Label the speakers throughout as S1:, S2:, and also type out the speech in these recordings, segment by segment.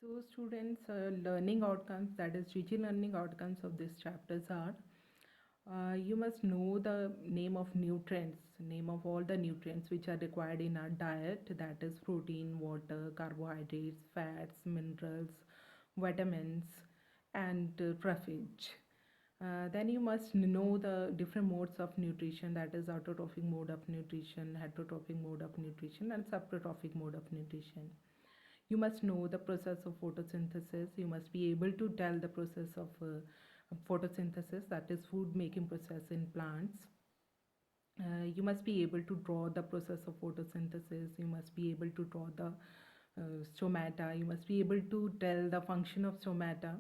S1: So students, learning outcomes, that is teaching learning outcomes of these chapters are, you must know the name of nutrients, name of all the nutrients which are required in our diet, that is protein, water, carbohydrates, fats, minerals, vitamins, and roughage. Then you must know the different modes of nutrition, that is autotrophic mode of nutrition, heterotrophic mode of nutrition, and subtrophic mode of nutrition. You must know the process of photosynthesis. You must be able to tell the process of photosynthesis, that is food making process in plants. You must be able to draw the process of photosynthesis. You must be able to draw the stomata. You must be able to tell the function of stomata.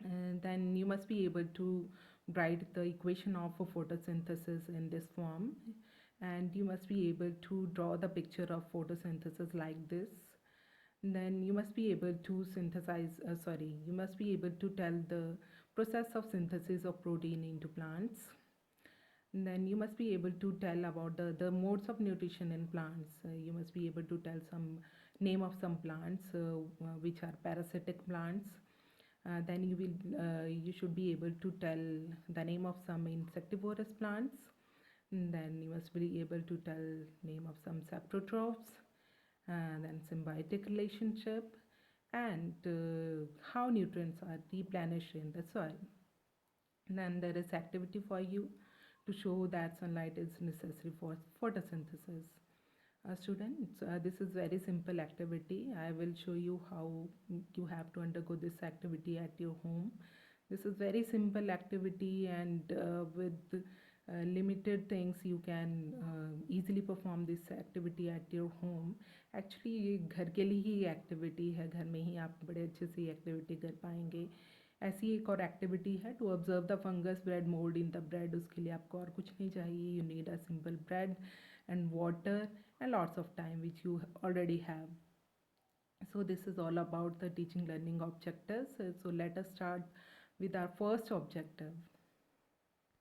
S1: And then you must be able to write the equation of a photosynthesis in this form, and you must be able to draw the picture of photosynthesis like this. Then you must be able to you must be able to tell the process of synthesis of protein into plants. And then you must be able to tell about the modes of nutrition in plants. You must be able to tell some name of some plants which are parasitic plants. Then you should be able to tell the name of some insectivorous plants. And then you must be able to tell name of some saprotrophs, and then symbiotic relationship, and how nutrients are replenished in the soil. And then there is activity for you to show that sunlight is necessary for photosynthesis. Students, this is very simple activity. I will show you how you have to undergo this activity at your home. This is very simple activity, and with limited things you can easily perform this activity at your home. Actually ये घर के लिए ही activity है, घर में ही आप बड़े अच्छे से एक्टिविटी कर पाएंगे. ऐसी एक और एक्टिविटी है to observe the fungus bread mould in the bread. उसके लिए आपको और कुछ नहीं चाहिए. You need a simple bread and water and lots of time which you already have. So this is all about the teaching learning objectives. So let us start with our first objective.